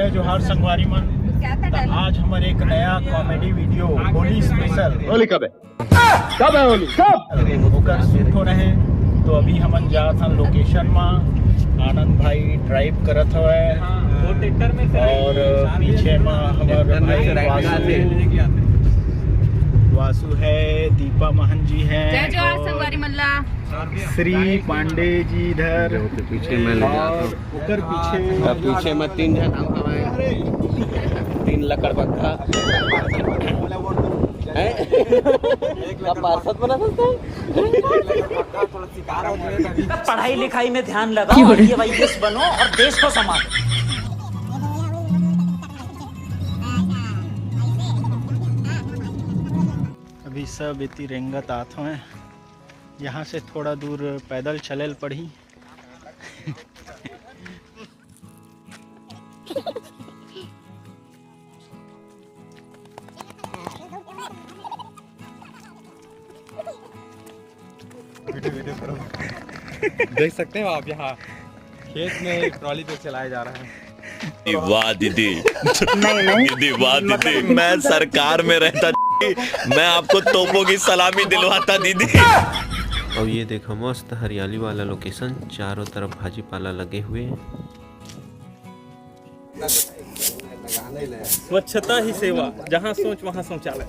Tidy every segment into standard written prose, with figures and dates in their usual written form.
जय जोहार संगवारी मन। तो आज हमारे एक नया comedy video Holi special. Holi कब है? कब है होली? कब होकर शूट हो रहे। तो अभी हमन जात हन लोकेशन में। आनंद भाई ड्राइव करत हवे और पीछे में हमारे भाई वासु है, दीपा महन जी है, जय जोहार संगवारी मल्ला, श्री पांडे जी इधर पीछे में ले और उधर पीछे में 3 जन हम हमारे 3 लकड़बग्घा पार्षद बना सकते हैं। पढ़ाई लिखाई में ध्यान लगाओ, IAS बनो और देश को संभालो। अभी सब इतनी रेंगत आत हैं। यहाँ से थोड़ा दूर पैदल चलेल पड़ी। देख सकते हो आप, यहाँ खेत में ट्रॉली पे चलाया जा रहा है। वाह दीदी, दीदी वाह दीदी, मैं सरकार में रहता मैं आपको तोपों की सलामी दिलवाता दीदी। और ये देखो मस्त हरियाली वाला लोकेशन, चारों तरफ भाजी पाला लगे हुए हैं। स्वच्छता ही सेवा, जहाँ सोच वहाँ शौचालय।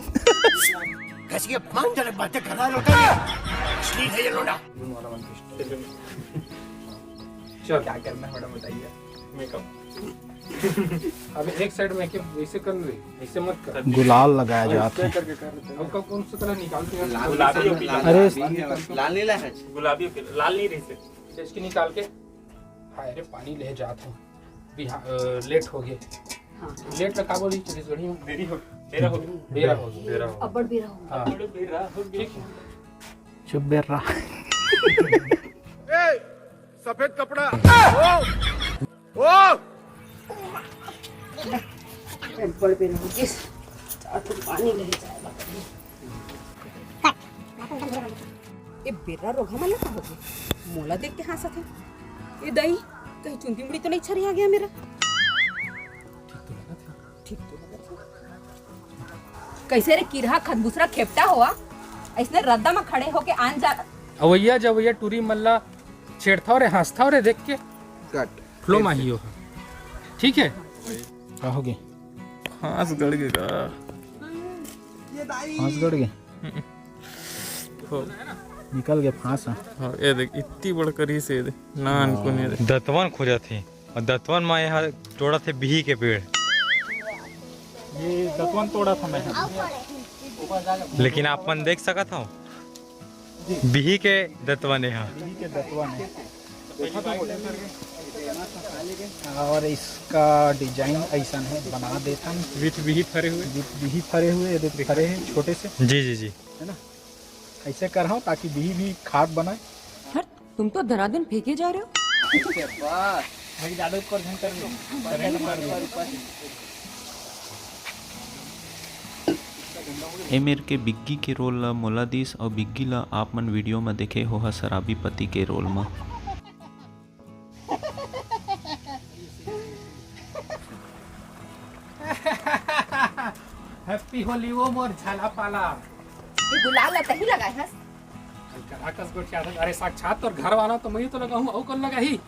क्या करना है मैडम बताइए? मेकअप अब एक साइड में वैसे कर ले, ऐसे मत कर। गुलाल लगाया जाता है। आपका कौन सा कलर निकालते हैं? गुलाबी और पीला। अरे लाल नीला है, गुलाबी लाल नहीं रही से इसकी निकाल के। हाँ अरे पानी ले जाता हूँ, लेट हो गया। लेट में का बोली छत्तीसगढ़ी में देरी हो बेरा हो बेरा हो अब्बड़ भी रहो। हाँ बेरा हो ठीक है। चुप बैठ रहा। सफेद कपड़ा अब्बड़ भी रहो, किस तो पानी ले जाएगा। ये बेरा रोगा मन का होगे, मोला देख के हंसत है। ये दही कहीं चुंदी मुड़ी तो नहीं छरिया गया मेरा? ठीक तो लगा था। कैसे रे किरहा खदबूसरा खेपटा हुआ, ऐसने रद्दा में खड़े होके आन जा। अवैया जब भैया टूरी मल्ला छेड़ता रे हंसता रे देख के फ्लो माही हो। ठीक है, कहोगे हाथ गड़ गया, फांस गड़ गए, निकल गए फांस। हाँ ये देख इतनी बड़कर ही से नान को नहीं दतवन खोजा थे और दतवन में यहाँ तोड़ा थे बिही के पेड़। ये दतवन तोड़ा था मैं, लेकिन आप मन देख सका था बिही के दतवन यहाँ। के दतवन है। और इसका डिजाइन ऐसा है, बना देता हूँ विथ बिही फरे हुए, बिही फरे हुए, ये देख फरे हैं छोटे से, जी जी जी, है ना। ऐसे कर रहा हूँ ताकि बिही भी खाद बनाए। हट, तुम तो धराधन फेंके जा रहे हो। एमेर के बिग्गी के रोल ला मोला दिस और बिग्गी ला आप मन वीडियो में देखे हो शराबी पति के रोल में। हैप्पी होली वो मोर झाला पाला। ये गुलाल तही लगा है। कराकस गोट क्या था? अरे साक्षात और घर वाला तो मैं तो लगा हूँ, औ कल लगा ही।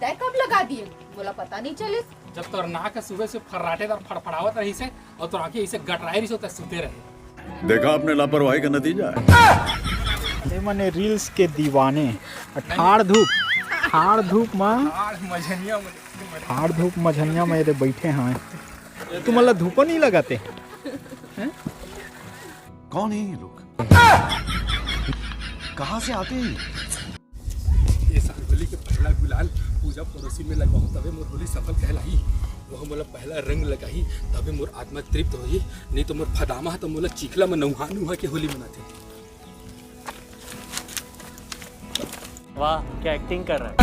तय कब लगा दिए? बोला पता नहीं चले। जब तोर नाक सुबह से फर्राटेदार फड़फड़ावत रही से और तोर आंखें ऐसे गटराई रही से तो सुते रहे। देखा आपने लापरवाही का नतीजा है। ये मने रील्स के दीवाने। ठाड़ धूप में मझनिया में ये बैठे हैं। तुम मतलब धूप नहीं लगाते हैं? कौन है ये लोग, कहाँ से आते हैं? ये साल होली के पहला गुलाल पूजा पड़ोसी में लगाऊं तबे मोर होली सफल कहलाई। वह मोला पहला रंग लगाही तबे मोर आत्मा तृप्त होई, नहीं तो मोर फदामा तो मोला चिखला में नौहा के होली मनाते। वाह क्या एक्टिंग कर रहा है।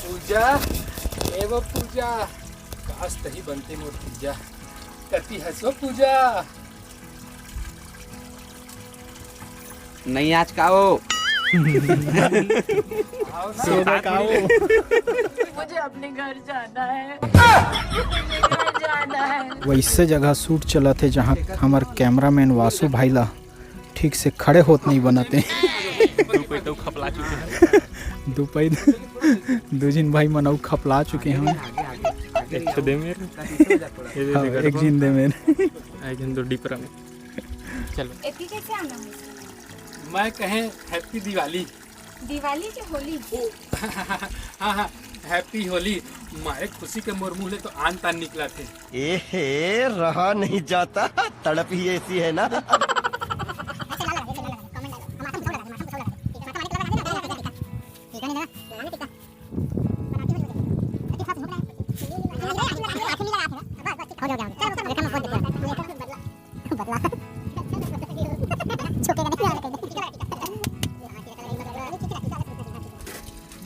पूजा एवं पूजा काश तही बनते मोर पूजा करती है सो पूजा। नहीं आज का हो मुझे अपने घर जाना है, घर जाना है। वैसे जगह शूट चला थे जहाँ हमार कैमरामैन वासु भाई ला ठीक से खड़े होत नहीं बनाते। दोपहर दूजिन भाई मनाऊ खपला चुके हैं। एक दे मेरे एक जिन दे मेरे आई जन तो डिपरा में चलो। इतनी कैसे आना है? मैं कहें हैप्पी दिवाली। दिवाली की होली? हाँ हाँ हैप्पी होली। मारे खुशी के मोर मुँह ले तो आन तान निकला थे। एहे रहा नहीं जाता, तड़प ही ऐसी है ना।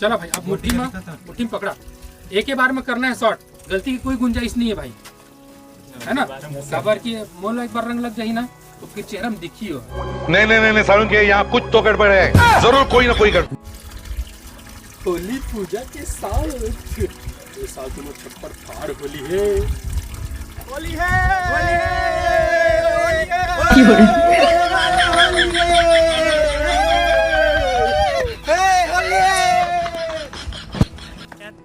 चलो भाई अब मुट्ठी में पकड़ा। एक ही बार में करना है शॉट, गलती की कोई गुंजाइश नहीं है भाई, है ना। सबर की मोल एक बार रंग लग जाए ना तो फिर चेहरा में दिखी हो। नहीं सारुण के यहाँ कुछ तो गड़बड़ है, जरूर कोई ना कोई गड़बड़। होली पूजा के साल ये साल तुम्हें छप्पर फाड़ होली है, होली है, होली है, होली है।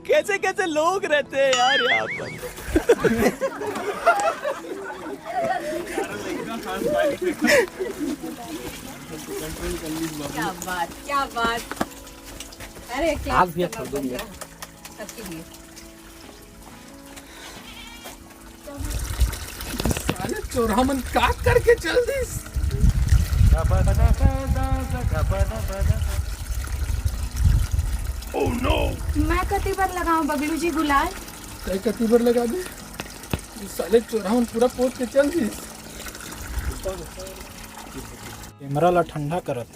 कैसे कैसे लोग रहते हैं यार यहाँ पर। क्या बात, क्या बात। अरे क्या आग भी अच्छा दूंगा सबके लिए। साले चोरा मन का करके चल दिस। Oh no. मैं कती बार लगाऊं बबलू जी गुलाल? कई कती बार लगा दे। साले चोरा मन पूरा पोत के चल दिस। कैमरा ला ठंडा करत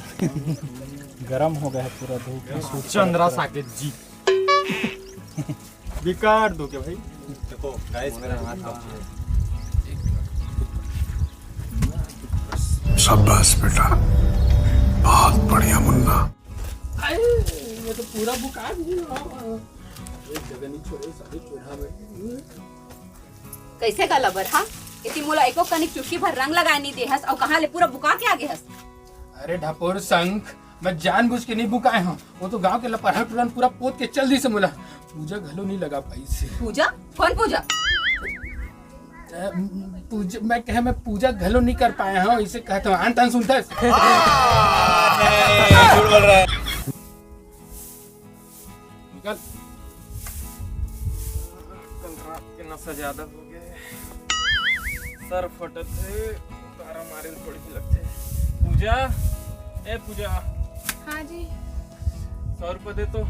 गरम हो गया है पूरा धूप में। चंद्रा साकेत जी बिकार दो के भाई। देखो गाइस मेरा हाथ शाबाश बेटा, बहुत बढ़िया मुन्ना। ये तो पूरा बुकार भी एक जगह नहीं छोड़े साले चोरा में। कैसे गला बर हा? इतनी मोला एको कनिक चुटकी भर रंग लगाए नहीं दे हस और कहां ले पूरा बुका के आगे हस। अरे ढापोर संख, मैं जानबूझ के नहीं बुकाए हूँ। वो तो गांव के लपरहा टुरन पूरा पोत के चल दी से मोला। पूजा घलो नहीं लगा पाई से। पूजा? कौन पूजा? पूजा मैं कहे मैं पूजा घलो नहीं कर पाया हूँ, इसे कहता हूँ आन तान सुनता है। झूठ बोल रहा है। निकल। कल रात के नशा ज्यादा हो गए, सर फटत है, तारा मारे थोड़ी सी लगते। पूजा, ए पूजा। हाँ जी। 100 रुपये दे तो।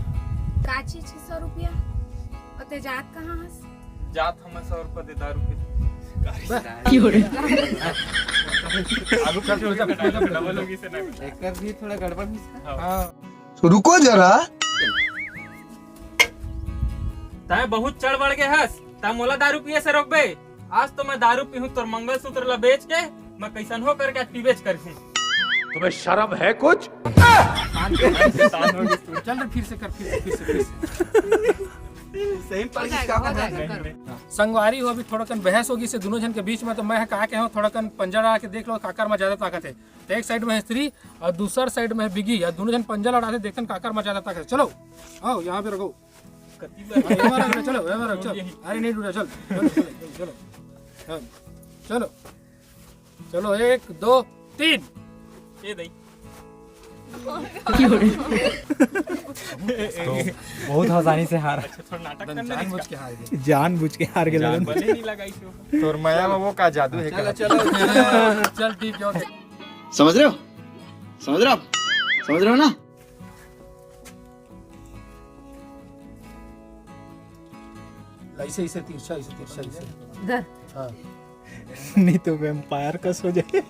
काची 600 रुपया। और ते जात कहाँ हस? जात हमें 100 रुपये दे, दारू पे। आगू पीछे हो जा, डबल होगी से ना। एक भी थोड़ा गड़बड़ भी। हाँ। तो रुको जरा। ताए बहुत चढ़ बढ़ के हंस, ता मोला दारू पिए से रोक बे। आज तो मैं दारू पीहूं तोर मंगलसूत्र ला बेच के मैं कैसन हो करके टी बेच कर हूं। तुम्हें शर्म है कुछ? चल फिर से कर, फिर से सही पर संगवारी हो। अभी थोड़ा कन बहस होगी से दोनों जन के बीच में, तो मैं कहा के हूँ थोड़ा कन पंजा लड़ा के देख लो काकर में ज्यादा ताकत है। तो एक साइड में है स्त्री और दूसर साइड में है बिगी, और दोनों जन पंजा लड़ा के देखते काकर में ज्यादा ताकत है। चलो आओ यहाँ पे रखो। चलो अरे नहीं डूरा, चल चलो चलो चलो 1 2 3 ये दई। बहुत आसानी से हार। थोड़ा नाटक करने जानबूझ के हार गए। भले नहीं लगाई तो तोर माया में वो का जादू है। चलो चल ठीक है। समझ रहे हो, समझ रहे हो, समझ रहे हो ना। ऐसे तिरछा ऐसे। इधर। हाँ नहीं तो वैम्पायर कस हो जाए।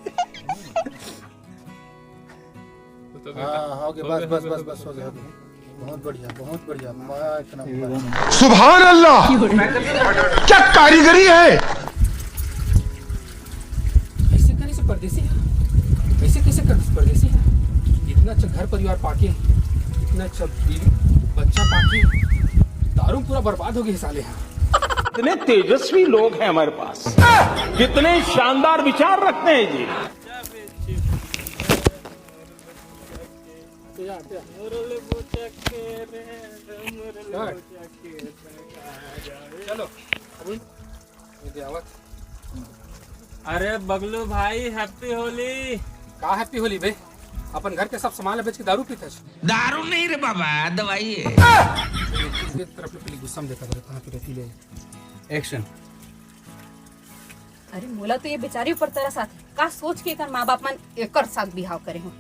हाँ हो गया, बस हो गया। बहुत बढ़िया सुभान अल्लाह, क्या कारीगरी है। ऐसे करे से परदेसी, ऐसे कैसे कर परदेसी। इतना इतना अच्छा घर परिवार पाके, इतना अच्छा बीवी बच्चा पाके, दारू पूरा बर्बाद हो गई साले यहाँ। कितने तेजस्वी लोग हैं हमारे पास, कितने शानदार विचार रखते हैं जी। चलो अरे बगलू भाई हैप्पी होली। का हैप्पी होली बे? अपन घर के सब सामान बेच के दारू पीते। दारू नहीं रे बाबा, दवाई है। तरफ पहले गुस्सा में देखा कहाँ पे रहती ले। एक्शन। अरे मोला तो ये बेचारी ऊपर तरस आथे, का सोच के एकर माँ बाप मन एकर साथ बिहाव करे हो।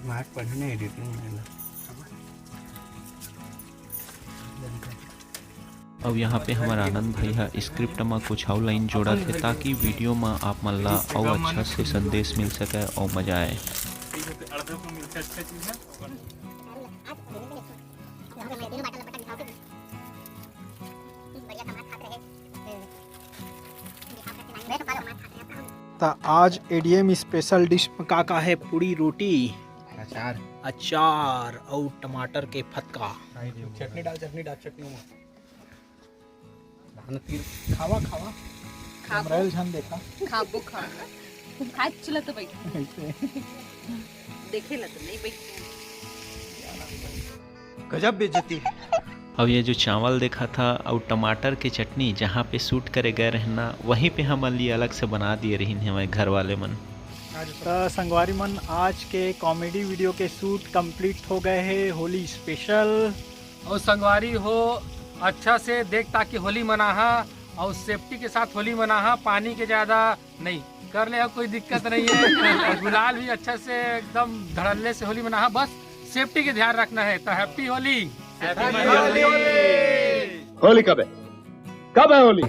मार पढ़ने एडिटिंग में अब यहाँ पे हमारा आनंद भाई है स्क्रिप्ट में कुछ और लाइन जोड़ा थे ताकि वीडियो में आप मन ला और अच्छा से संदेश मिल सके और मजा आए। आज एडीएम स्पेशल डिश में का है? पूरी रोटी, अचार और टमाटर के फटका। चटनी डाल चटनी में खावा हमराइल झन देखा खाबो खा खाए चला तो बैठ देखे ला तो नहीं बैठ। गजब बेइज्जती। अब ये जो चावल देखा था और टमाटर की चटनी जहाँ पे शूट करे गए रहना, वहीं पे हम लिए अलग से बना दिए रही हमारे घर वाले मन। संगवारी मन, आज के कॉमेडी वीडियो के शूट कंप्लीट हो गए हैं होली स्पेशल। और संगवारी हो अच्छा से देख ताकि होली मनाहा और सेफ्टी के साथ होली मनाहा, पानी के ज्यादा नहीं कर ले, कोई दिक्कत नहीं है। और गुलाल भी अच्छा से एकदम धड़ल्ले से होली मनाहा, बस सेफ्टी के ध्यान रखना है। तो हैप्पी होली। होली कब है होली?